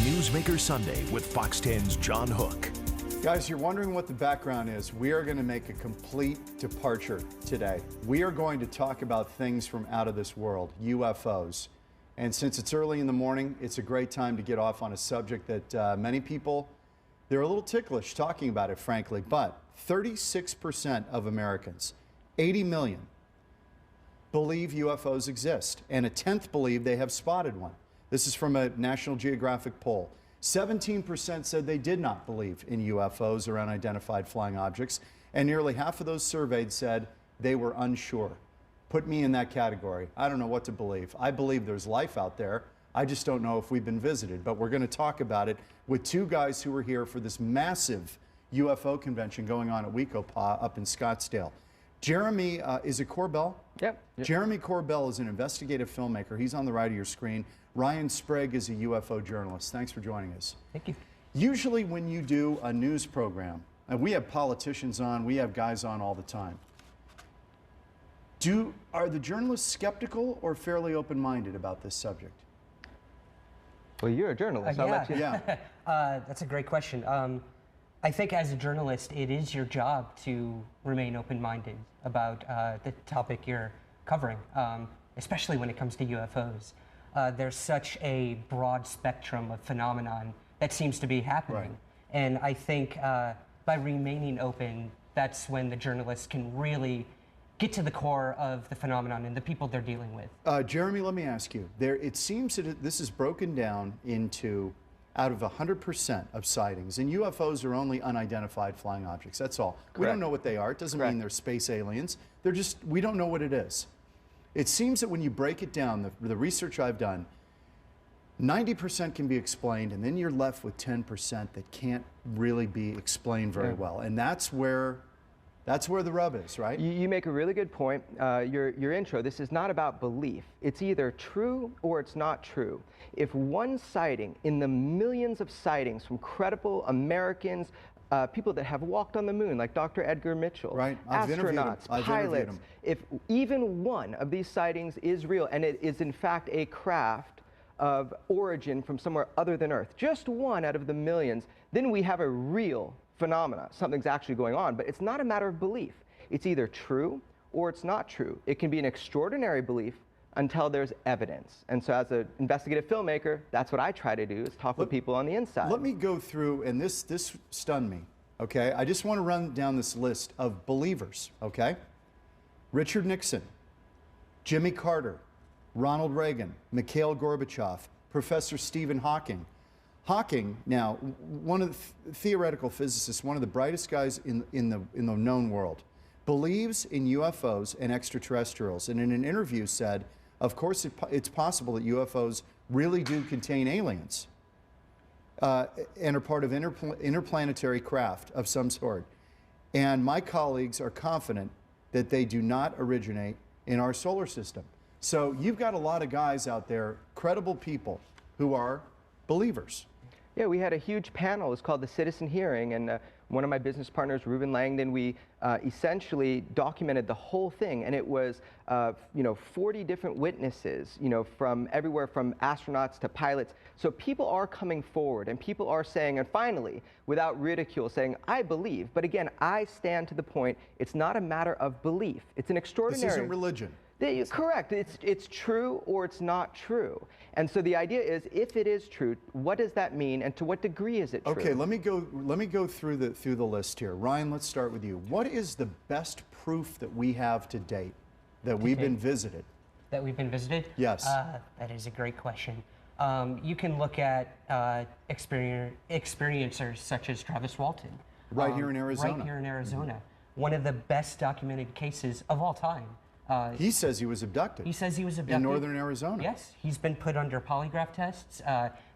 Newsmaker Sunday with Fox 10's John Hook. Guys, you're wondering what the background is. We are going to make a complete departure today. We are going to talk about things from out of this world, UFOs. And since it's early in the morning, it's a great time to get off on a subject that many people, they're a little ticklish talking about it, frankly. But 36% of Americans, 80 million, believe UFOs exist. And a tenth believe they have spotted one. This is from a National Geographic poll. 17% said they did not believe in UFOs or unidentified flying objects, and nearly half of those surveyed said they were unsure. Put me in that category. I don't know what to believe. I believe there's life out there. I just don't know if we've been visited, but we're going to talk about it with two guys who were here for this massive UFO convention going on at Weekopaw up in Scottsdale. Jeremy, is it Corbell? Yep. Jeremy Corbell is an investigative filmmaker. He's on the right of your screen. Ryan Sprague is a UFO journalist. Thanks for joining us. Thank you. Usually when you do a news program, and we have politicians on, we have guys on all the time, are the journalists skeptical or fairly open-minded about this subject? Well, you're a journalist. I'll let you. Yeah. That's a great question. I think as a journalist, it is your job to remain open-minded about the topic you're covering, especially when it comes to UFOs. There's such a broad spectrum of phenomenon that seems to be happening. Right. And I think by remaining open, that's when the journalists can really get to the core of the phenomenon and the people they're dealing with. Jeremy, let me ask you. It seems that this is broken down into, out of 100% of sightings, and UFOs are only unidentified flying objects. That's all. Correct. We don't know what they are. It doesn't mean they're space aliens. They're just, we don't know what it is. It seems that when you break it down, the research I've done, 90% can be explained, and then you're left with 10% that can't really be explained very well. And that's where the rub is, right? You make a really good point. Your intro, this is not about belief. It's either true or it's not true. If one sighting in the millions of sightings from credible Americans, people that have walked on the moon, like Dr. Edgar Mitchell, right. astronauts, pilots, if even one of these sightings is real, and it is in fact a craft of origin from somewhere other than Earth, just one out of the millions, then we have a real phenomena. Something's actually going on, but it's not a matter of belief. It's either true or it's not true. It can be an extraordinary belief until there's evidence. And so as an investigative filmmaker, that's what I try to do, is talk with people on the inside. Let me go through, and this stunned me, okay? I just want to run down this list of believers, okay? Richard Nixon, Jimmy Carter, Ronald Reagan, Mikhail Gorbachev, Professor Stephen Hawking. Hawking, now, one of the theoretical physicists, one of the brightest guys in the known world, believes in UFOs and extraterrestrials, and in an interview said, of course it's possible that UFOs really do contain aliens and are part of interplanetary craft of some sort. And my colleagues are confident that they do not originate in our solar system. So you've got a lot of guys out there, credible people, who are believers. Yeah, we had a huge panel. It was called the Citizen Hearing, and one of my business partners, Reuben Langdon, we essentially documented the whole thing, and it was 40 different witnesses, from everywhere from astronauts to pilots. So people are coming forward, and people are saying, and finally, without ridicule, saying, I believe. But again, I stand to the point, it's not a matter of belief. It's an extraordinary... This isn't religion. Correct. It's true or it's not true. And so the idea is, if it is true, what does that mean, and to what degree is it true? Okay, let me go through the list here. Ryan, let's start with you. What is the best proof that we have to date that we've been visited? That we've been visited? Yes. That is a great question. You can look at experiencers such as Travis Walton. Right here in Arizona. Right here in Arizona. One of the best documented cases of all time. He says he was abducted. He says he was abducted. In northern Arizona. Yes, he's been put under polygraph tests.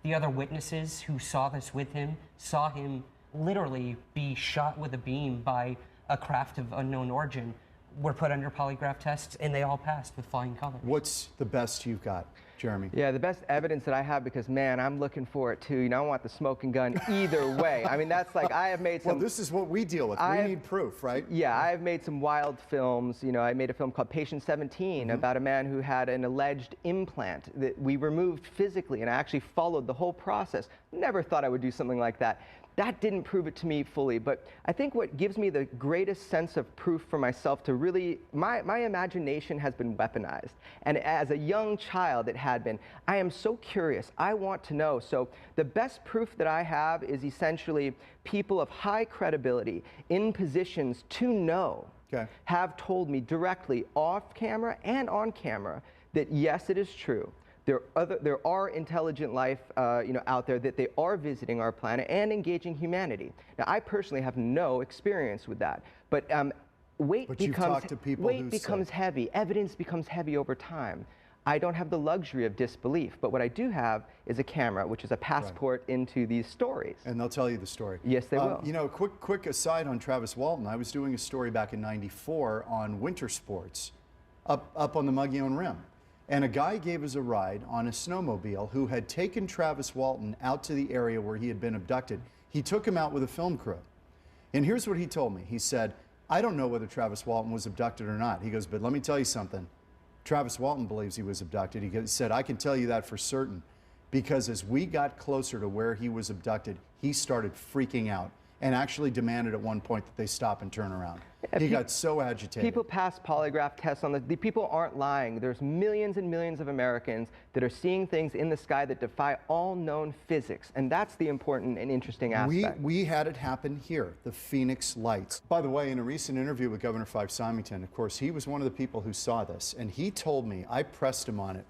The other witnesses who saw this with him saw him literally be shot with a beam by a craft of unknown origin, were put under polygraph tests, and they all passed with flying colors. What's the best you've got? Jeremy? Yeah, the best evidence that I have, because man, I'm looking for it too. You know, I want the smoking gun either way. I mean, that's like, I have made some. Well, this is what we deal with. We need proof, right? Yeah, I've made some wild films. You know, I made a film called Patient 17 about a man who had an alleged implant that we removed physically, and I actually followed the whole process. Never thought I would do something like that. That didn't prove it to me fully, but I think what gives me the greatest sense of proof for myself to really, my imagination has been weaponized. And as a young child, it had been. I am so curious. I want to know. So the best proof that I have is essentially people of high credibility in positions to know have told me directly off camera and on camera that yes, it is true. There are intelligent life out there, that they are visiting our planet and engaging humanity. Now, I personally have no experience with that, but weight becomes heavy. Evidence becomes heavy over time. I don't have the luxury of disbelief, but what I do have is a camera, which is a passport into these stories. And they'll tell you the story. Yes, they will. You know, quick aside on Travis Walton. I was doing a story back in '94 on winter sports up on the Mogollon Rim. And a guy gave us a ride on a snowmobile who had taken Travis Walton out to the area where he had been abducted. He took him out with a film crew. And here's what he told me. He said, I don't know whether Travis Walton was abducted or not. He goes, but let me tell you something. Travis Walton believes he was abducted. He said, I can tell you that for certain, because as we got closer to where he was abducted, he started freaking out and actually demanded at one point that they stop and turn around. Yeah, he got so agitated. People pass polygraph tests on the people aren't lying. There's millions and millions of Americans that are seeing things in the sky that defy all known physics, and that's the important and interesting aspect. We had it happen here, the Phoenix Lights. By the way, in a recent interview with Governor Fife Symington, of course, he was one of the people who saw this, and he told me, I pressed him on it.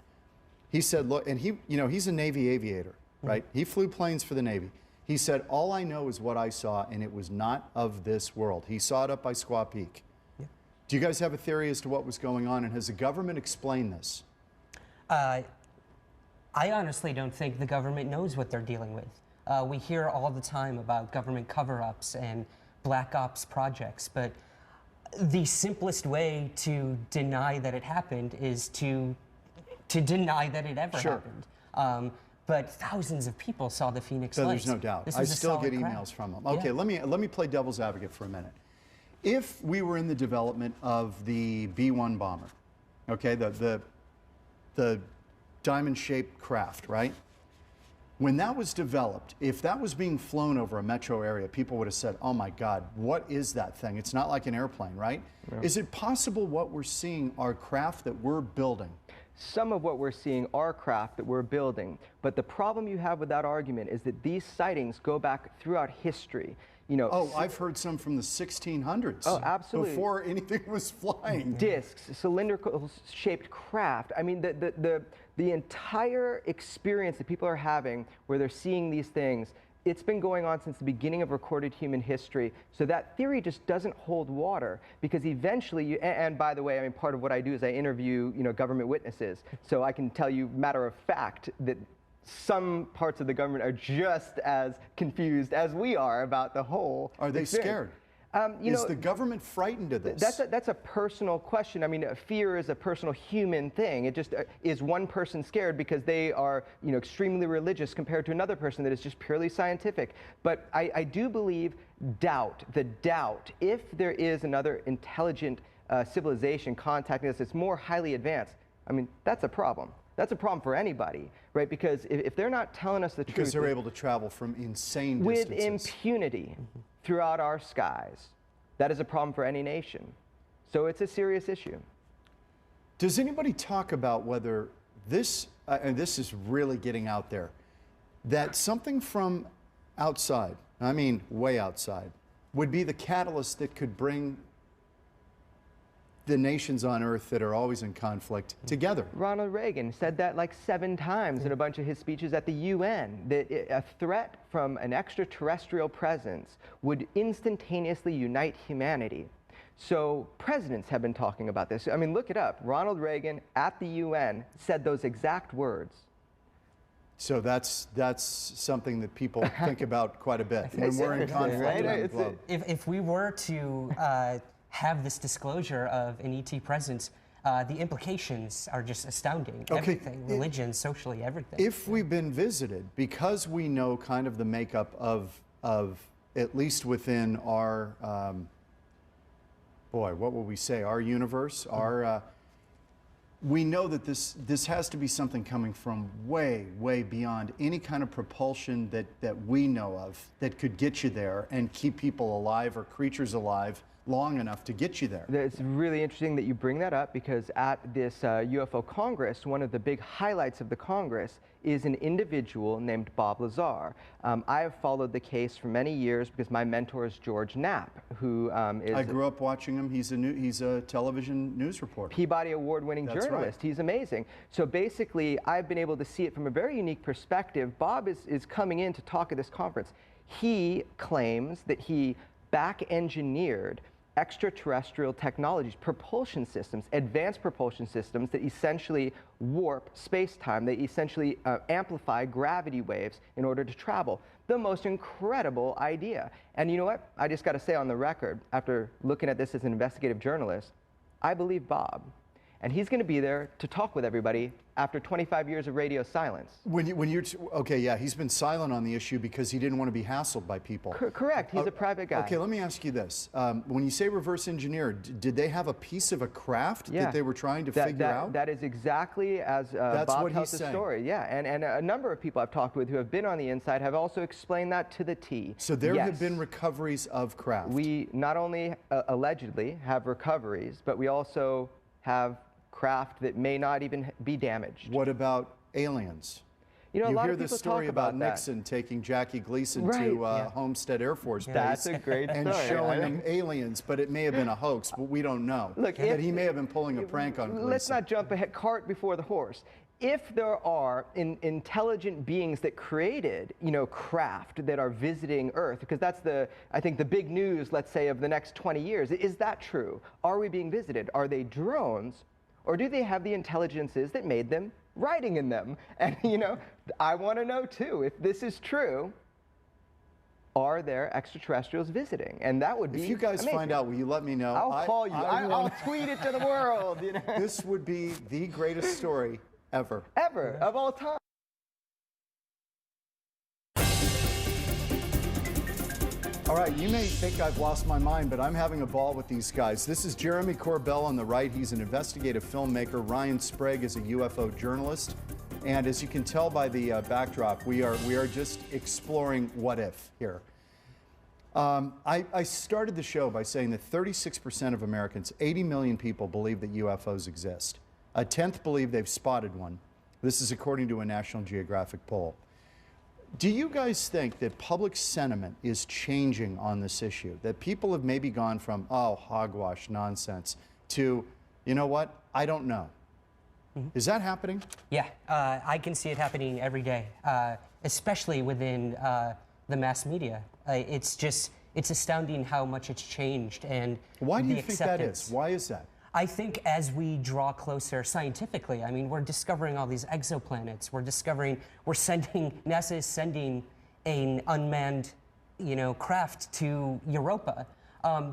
He said, look, and he's a Navy aviator, right? He flew planes for the Navy. He said, all I know is what I saw, and it was not of this world. He saw it up by Squaw Peak. Yeah. Do you guys have a theory as to what was going on, and has the government explained this? I honestly don't think the government knows what they're dealing with. We hear all the time about government cover-ups and black ops projects, but the simplest way to deny that it happened is to deny that it ever happened. But thousands of people saw the Phoenix Lights. There's no doubt. I still get emails from them. Okay, let me play devil's advocate for a minute. If we were in the development of the B-1 bomber, okay, the diamond-shaped craft, right? When that was developed, if that was being flown over a metro area, people would have said, oh my God, what is that thing? It's not like an airplane, right? Yeah. Is it possible what we're seeing are craft that we're building? Some of what we're seeing are craft that we're building, but the problem you have with that argument is that these sightings go back throughout history. You know, oh, I've heard some from the 1600s. Oh, absolutely. Before anything was flying. Discs, cylindrical-shaped craft. I mean, the entire experience that people are having where they're seeing these things, it's been going on since the beginning of recorded human history. So that theory just doesn't hold water, because eventually, and by the way, I mean, part of what I do is I interview, government witnesses. So I can tell you, matter of fact, that some parts of the government are just as confused as we are about the whole Are they experience. scared? Is the government frightened of this? That's a personal question. I mean, fear is a personal human thing. It just is one person scared because they are, extremely religious compared to another person that is just purely scientific. But I do believe the doubt, if there is another intelligent civilization contacting us that's more highly advanced, I mean, that's a problem. That's a problem for anybody, right? Because if they're not telling us the truth. Because they're able to travel from insane distances. With impunity throughout our skies. That is a problem for any nation. So it's a serious issue. Does anybody talk about whether this, and this is really getting out there, that something from outside, I mean way outside, would be the catalyst that could bring the nations on Earth that are always in conflict together? Ronald Reagan said that like 7 times in a bunch of his speeches at the UN, that a threat from an extraterrestrial presence would instantaneously unite humanity. So presidents have been talking about this. I mean, look it up. Ronald Reagan at the UN said those exact words. So that's something that people think about quite a bit when we're in conflict around the globe. If we were to have this disclosure of an ET presence, the implications are just astounding. Okay. Everything, religion, socially, everything. If we've been visited, because we know kind of the makeup of at least within our, what will we say, our universe, our, we know that this has to be something coming from way, way beyond any kind of propulsion that we know of that could get you there and keep people alive or creatures alive long enough to get you there. It's really interesting that you bring that up, because at this UFO Congress, one of the big highlights of the Congress is an individual named Bob Lazar. I have followed the case for many years because my mentor is George Knapp, who is... I grew up watching him. He's a television news reporter. Peabody Award-winning journalist. Right. He's amazing. So basically, I've been able to see it from a very unique perspective. Bob is coming in to talk at this conference. He claims that he back-engineered extraterrestrial technologies, propulsion systems, advanced propulsion systems that essentially warp space-time. They essentially amplify gravity waves in order to travel. The most incredible idea. And you know what? I just got to say on the record, after looking at this as an investigative journalist, I believe Bob. And he's going to be there to talk with everybody after 25 years of radio silence. Okay, yeah, he's been silent on the issue because he didn't want to be hassled by people. Correct. He's a private guy. Okay, let me ask you this. When you say reverse engineer, did they have a piece of a craft that they were trying to figure out? That is exactly as Bob tells the story. Yeah, and a number of people I've talked with who have been on the inside have also explained that to the T. So there have been recoveries of craft. We not only allegedly have recoveries, but we also have craft that may not even be damaged. What about aliens? You know, a lot hear of people the story talk about that. Nixon taking Jackie Gleason to Homestead Air Force Base. That's a great and story. showing him aliens, but it may have been a hoax, but we don't know. Look, that he may have been pulling a prank on Gleason. Let's not jump ahead, cart before the horse. If there are intelligent beings that created, craft that are visiting Earth, because that's I think the big news, let's say, of the next 20 years, is that true? Are we being visited? Are they drones? Or do they have the intelligences that made them riding in them? And, I want to know, too, if this is true, are there extraterrestrials visiting? And that would be If you guys amazing. find out, will you let me know? I'll call you. I'll tweet it to the world. This would be the greatest story ever. Ever, of all time. All right, you may think I've lost my mind, but I'm having a ball with these guys. This is Jeremy Corbell on the right. He's an investigative filmmaker. Ryan Sprague is a UFO journalist. And as you can tell by the backdrop, we are just exploring what if here. I started the show by saying that 36% of Americans, 80 million people, believe that UFOs exist. A tenth believe they've spotted one. This is according to a National Geographic poll. Do you guys think that public sentiment is changing on this issue? That people have maybe gone from, oh, hogwash, nonsense, to, you know what, I don't know. Is that happening? Yeah, I can see it happening every day, especially within the mass media. It's astounding how much it's changed and why do you the think that is? Why is that? I think as we draw closer scientifically, I mean, we're discovering all these exoplanets. NASA is sending an unmanned, craft to Europa.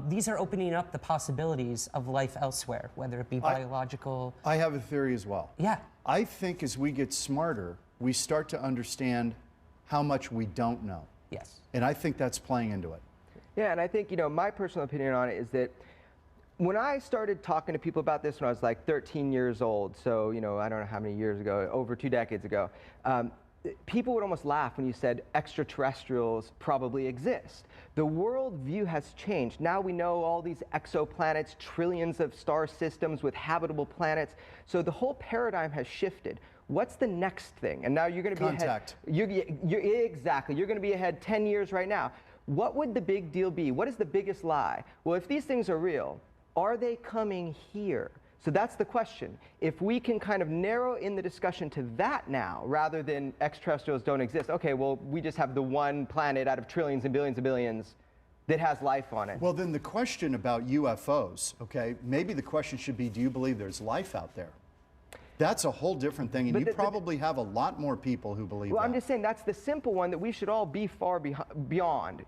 These are opening up the possibilities of life elsewhere, whether it be biological. I have a theory as well. Yeah. I think as we get smarter, we start to understand how much we don't know. Yes. And I think that's playing into it. Yeah, and I think, my personal opinion on it is that when I started talking to people about this when I was like 13 years old, so, I don't know how many years ago, over 2 decades ago, people would almost laugh when you said extraterrestrials probably exist. The world view has changed. Now we know all these exoplanets, trillions of star systems with habitable planets. So the whole paradigm has shifted. What's the next thing? And now you're going to be Contact. ahead. Exactly. You're going to be ahead 10 years right now. What would the big deal be? What is the biggest lie? Well, if these things are real, are they coming here? So that's the question. If we can kind of narrow in the discussion to that now, rather than extraterrestrials don't exist, okay, well, we just have the one planet out of trillions and billions that has life on it. Well, then the question about UFOs, okay, maybe the question should be, do you believe there's life out there? That's a whole different thing, and you probably have a lot more people who believe that. Well, I'm just saying that's the simple one that we should all be far beyond.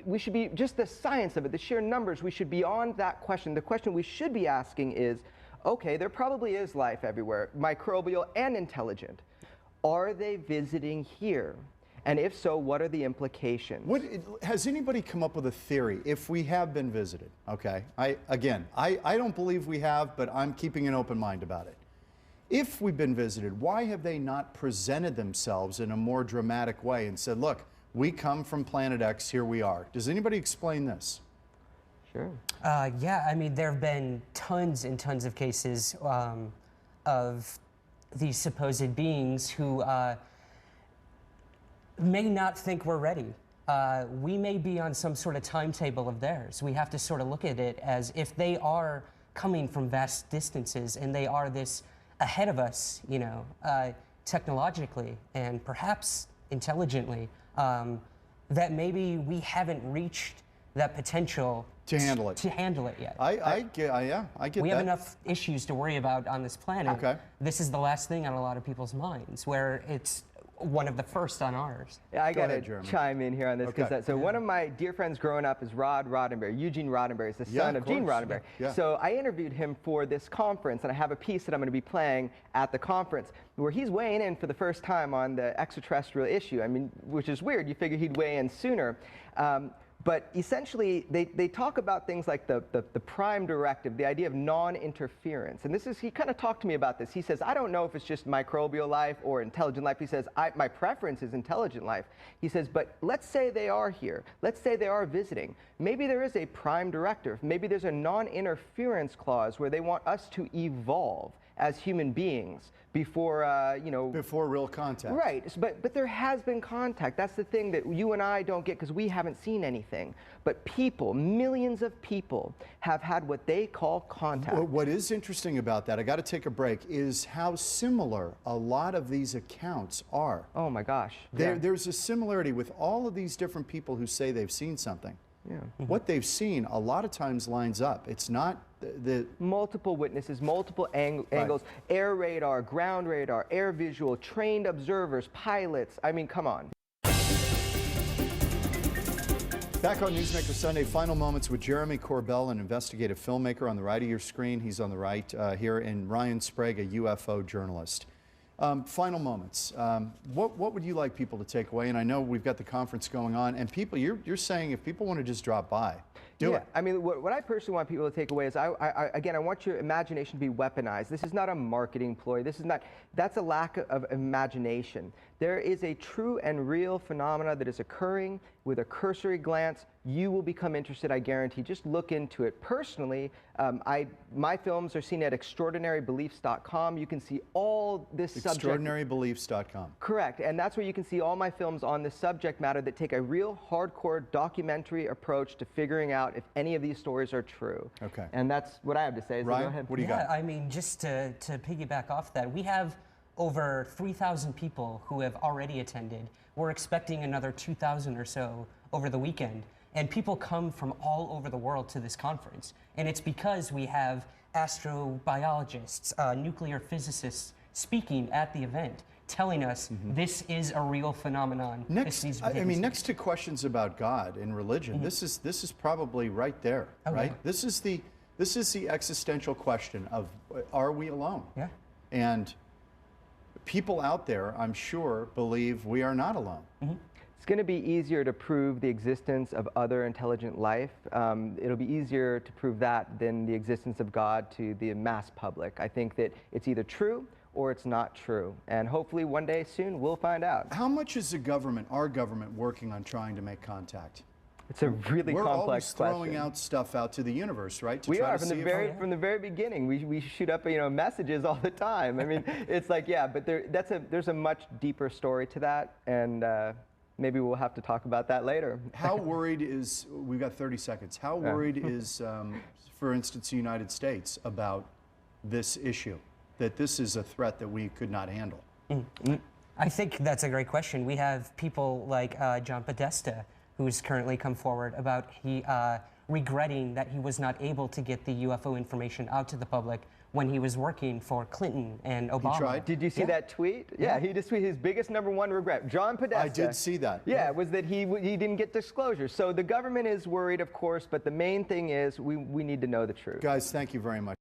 We should be, just the science of it, the sheer numbers, we should be on that question. The question we should be asking is, okay, there probably is life everywhere, microbial and intelligent. Are they visiting here? And if so, what are the implications? Has anybody come up with a theory if we have been visited? Okay, I don't believe we have, but I'm keeping an open mind about it. If we've been visited, why have they not presented themselves in a more dramatic way and said, look, we come from planet X, here we are? Does anybody explain this? Sure. Yeah, I mean, there have been tons and tons of cases of these supposed beings who may not think we're ready. We may be on some sort of timetable of theirs. We have to sort of look at it as if they are coming from vast distances and they are this ahead of us, you know, technologically and perhaps intelligently, that maybe we haven't reached that potential to handle it. To handle it yet. I get that. We have enough issues to worry about on this planet. Okay. This is the last thing on a lot of people's minds, where it's one of the first on ours. Yeah, I got to chime in here on this. Okay. So one of my dear friends growing up is Rod Roddenberry. Eugene Roddenberry is the son of Gene Roddenberry. Yeah. So I interviewed him for this conference, and I have a piece that I'm going to be playing at the conference where he's weighing in for the first time on the extraterrestrial issue. I mean, which is weird. You figure he'd weigh in sooner. But essentially, they talk about things like the prime directive, the idea of non-interference. And he kind of talked to me about this. He says, I don't know if it's just microbial life or intelligent life. He says, my preference is intelligent life. He says, but let's say they are here. Let's say they are visiting. Maybe there is a prime directive. Maybe there's a non-interference clause where they want us to evolve as human beings before, before real contact. Right, but there has been contact. That's the thing that you and I don't get because we haven't seen anything. But people, millions of people, have had what they call contact. What is interesting about that, I got to take a break, is how similar a lot of these accounts are. Oh my gosh. There's a similarity with all of these different people who say they've seen something. Yeah. What they've seen a lot of times lines up. It's not the multiple witnesses, multiple angles, air radar, ground radar, air visual, trained observers, pilots. I mean, come on. Back on Newsmaker Sunday, final moments with Jeremy Corbell, an investigative filmmaker on the right of your screen. He's on the right here, and Ryan Sprague, a UFO journalist. Final moments. What would you like people to take away? And I know we've got the conference going on, and people, you're saying if people want to just drop by, do it. I mean, what I personally want people to take away is, again, I want your imagination to be weaponized. This is not a marketing ploy. That's a lack of imagination. There is a true and real phenomena that is occurring. With a cursory glance, you will become interested, I guarantee. Just look into it. Personally, my films are seen at extraordinarybeliefs.com. You can see all this subject. Extraordinarybeliefs.com. Correct, and that's where you can see all my films on this subject matter that take a real hardcore documentary approach to figuring out if any of these stories are true. Okay. And that's what I have to say. So Ryan, go ahead. what do you got? Yeah, I mean, just to piggyback off that, we have over 3,000 people who have already attended. We're expecting another 2,000 or so over the weekend. And people come from all over the world to this conference. And it's because we have astrobiologists, nuclear physicists speaking at the event, telling us this is a real phenomenon. Next to questions about God and religion, this is probably right there, right? This is the existential question of, are we alone? Yeah. And people out there, I'm sure, believe we are not alone. It's going to be easier to prove the existence of other intelligent life. It'll be easier to prove that than the existence of God to the mass public. I think that it's either true or it's not true. And hopefully one day soon we'll find out. How much is our government, working on trying to make contact? It's a really We're complex question. We're always throwing out stuff out to the universe, right? We are from the very beginning. We shoot up messages all the time. I mean, it's like, yeah, but there's a much deeper story to that, and maybe we'll have to talk about that later. How worried is, we've got 30 seconds, how worried is, for instance, the United States about this issue, that this is a threat that we could not handle? I think that's a great question. We have people like John Podesta, who's currently come forward about regretting that he was not able to get the UFO information out to the public when he was working for Clinton and Obama. He tried? Did you see that tweet? Yeah, he just tweeted his biggest #1 regret. John Podesta. I did see that. Yeah, was that he didn't get disclosure. So the government is worried, of course, but the main thing is we need to know the truth. Guys, thank you very much.